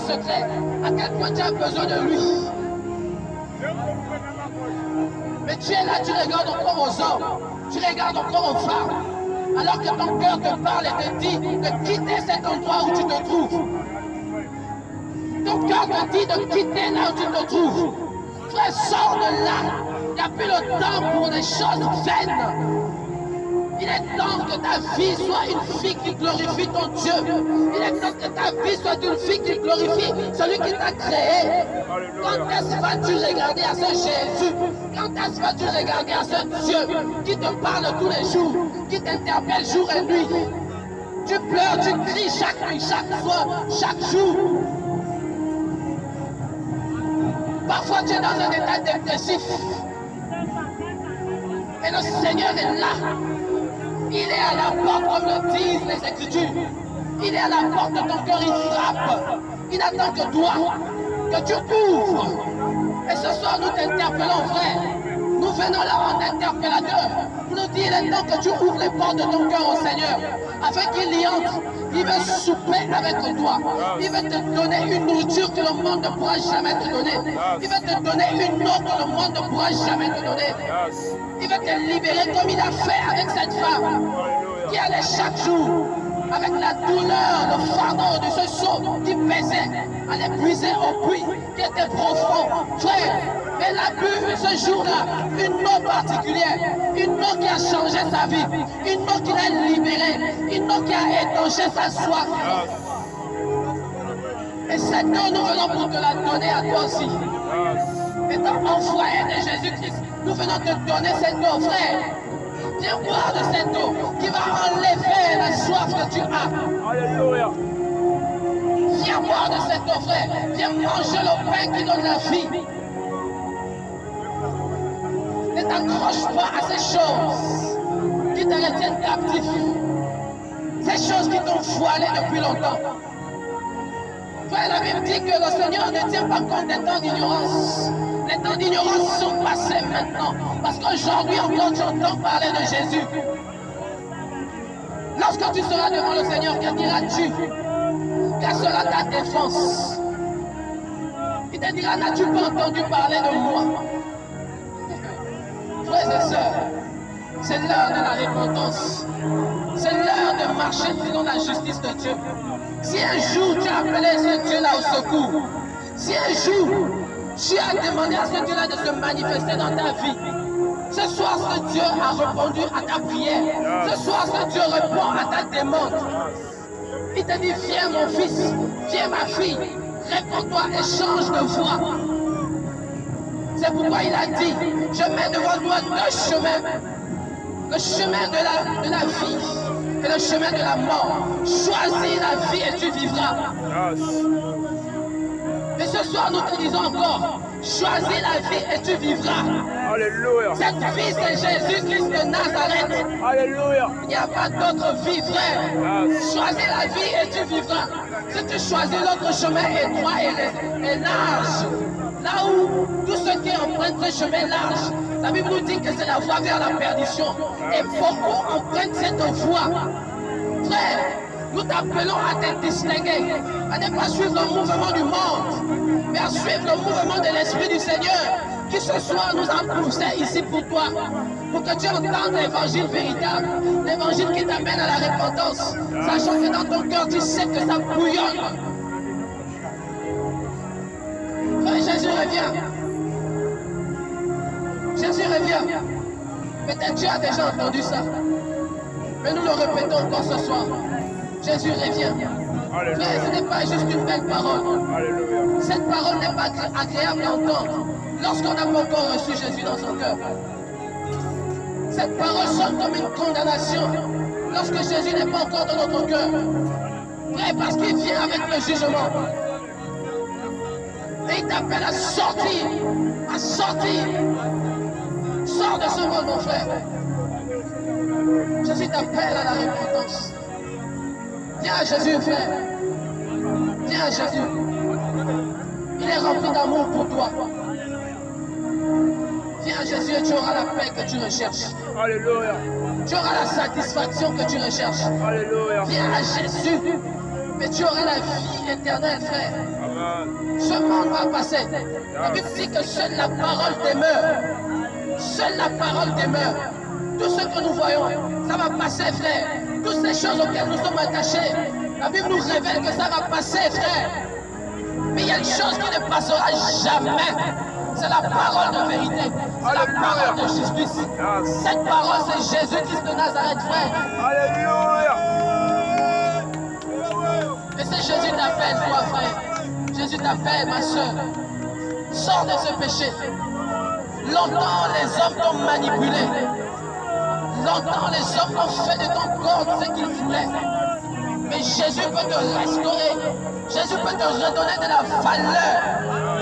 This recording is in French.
secret, à quel point tu as besoin de lui. Mais tu es là, tu regardes encore aux hommes, tu regardes encore aux femmes, alors que ton cœur te parle et te dit de quitter cet endroit où tu te trouves. Ton cœur te dit de quitter là où tu te trouves. Frère, sors de là. Il n'y a plus le temps pour des choses vaines. Il est temps que ta vie soit une vie qui glorifie ton Dieu. Il est temps que ta vie soit une vie qui glorifie celui qui t'a créé. Quand est-ce que vas-tu regarder à ce Jésus? Quand est-ce que vas-tu regarder à ce Dieu qui te parle tous les jours, qui t'interpelle jour et nuit? Tu pleures, tu cries chaque nuit, chaque soir, chaque jour. Parfois tu es dans un état dépressif. Et le Seigneur est là. Il est à la porte, comme le disent les Écritures. Il est à la porte de ton cœur, il frappe. Il attend que toi, que tu ouvres. Et ce soir, nous t'interpellons, frère. Nous venons là en interpellateur pour nous dire il est temps que tu ouvres les portes de ton cœur au Seigneur, afin qu'il y entre. Il veut souper avec toi. Il veut te donner une nourriture que le monde ne pourra jamais te donner. Il veut te donner une eau que le monde ne pourra jamais te donner. Il veut te libérer comme il a fait avec cette femme qui allait chaque jour avec la douleur, le fardeau de ce seau qui pesait, allait puiser au puits qui était profond. Frère, elle a bu ce jour-là une eau particulière, une eau qui a changé sa vie, une eau qui l'a libérée, une eau qui a étanché sa soif. Et cette eau, nous venons pour te la donner à toi aussi. Étant envoyé de Jésus-Christ, nous venons te donner cette eau, frère. Viens boire de cette eau qui va enlever la soif que tu as. Alléluia. Viens boire de cette eau, frère. Viens manger le pain qui donne la vie. Ne t'accroche pas à ces choses qui te retiennent captif. Ces choses qui t'ont voilé depuis longtemps. Frère, la Bible dit que le Seigneur ne tient pas compte des temps d'ignorance. Les temps d'ignorance sont passés maintenant. Parce qu'aujourd'hui encore tu entends parler de Jésus. Lorsque tu seras devant le Seigneur, que diras-tu? Quelle sera ta défense? Il te dira, n'as-tu pas entendu parler de moi? Frères et sœurs, c'est l'heure de la repentance. C'est l'heure de marcher selon la justice de Dieu. Si un jour tu as appelé ce Dieu-là au secours, si un jour tu as demandé à ce Dieu-là de se manifester dans ta vie, ce soir ce Dieu a répondu à ta prière. Ce soir ce Dieu répond à ta demande. Il te dit, viens mon fils, viens ma fille, réponds-toi et change de voie. C'est pourquoi il a dit, je mets devant toi deux chemins. Le chemin de la vie et le chemin de la mort. Choisis la vie et tu vivras. Et ce soir, nous te disons encore, choisis la vie et tu vivras. Alléluia. Cette vie, c'est Jésus-Christ de Nazareth. Alléluia. Il n'y a pas d'autre vie, frère. Choisis la vie et tu vivras. Si tu choisis l'autre chemin étroit et large, là où tous ceux qui empruntent ce chemin large, la Bible nous dit que c'est la voie vers la perdition. Et beaucoup empruntent cette voie. Frère, nous t'appelons à te distinguer, à ne pas suivre le mouvement du monde, mais à suivre le mouvement de l'Esprit du Seigneur, qui ce soir nous a poussé ici pour toi, pour que tu entendes l'évangile véritable, l'évangile qui t'amène à la repentance, sachant que dans ton cœur tu sais que ça bouillonne. Frère, Jésus revient. Jésus revient. Peut-être tu as déjà entendu ça, mais nous le répétons encore ce soir. Jésus revient. Frère, ce n'est pas juste une belle parole. Alléluia. Cette parole n'est pas agréable à entendre lorsqu'on n'a pas encore reçu Jésus dans son cœur. Cette parole sonne comme une condamnation lorsque Jésus n'est pas encore dans notre cœur. Frère, parce qu'il vient avec le jugement. Et il t'appelle à sortir. À sortir. Sors de ce monde, mon frère. Jésus t'appelle à la repentance. Viens à Jésus, frère. Viens à Jésus. Il est rempli d'amour pour toi. Viens à Jésus et tu auras la paix que tu recherches. Alléluia. Tu auras la satisfaction que tu recherches. Alléluia. Viens à Jésus mais tu auras la vie éternelle, frère. Amen. Ce monde va passer. La Bible dit que seule la parole demeure. Seule la parole demeure. Tout ce que nous voyons, ça va passer, frère. Toutes ces choses auxquelles nous sommes attachés, la Bible nous révèle que ça va passer, frère. Mais il y a une chose qui ne passera jamais. C'est la parole de vérité. C'est la parole de justice. Cette parole, c'est Jésus-Christ de Nazareth, frère. Alléluia. Et c'est Jésus t'appelle, toi, frère. Jésus t'appelle, ma soeur. Sors de ce péché. Longtemps, les hommes t'ont manipulé. Longtemps, les hommes ont fait de ton corps ce qu'ils voulaient. Mais Jésus peut te restaurer. Jésus peut te redonner de la valeur.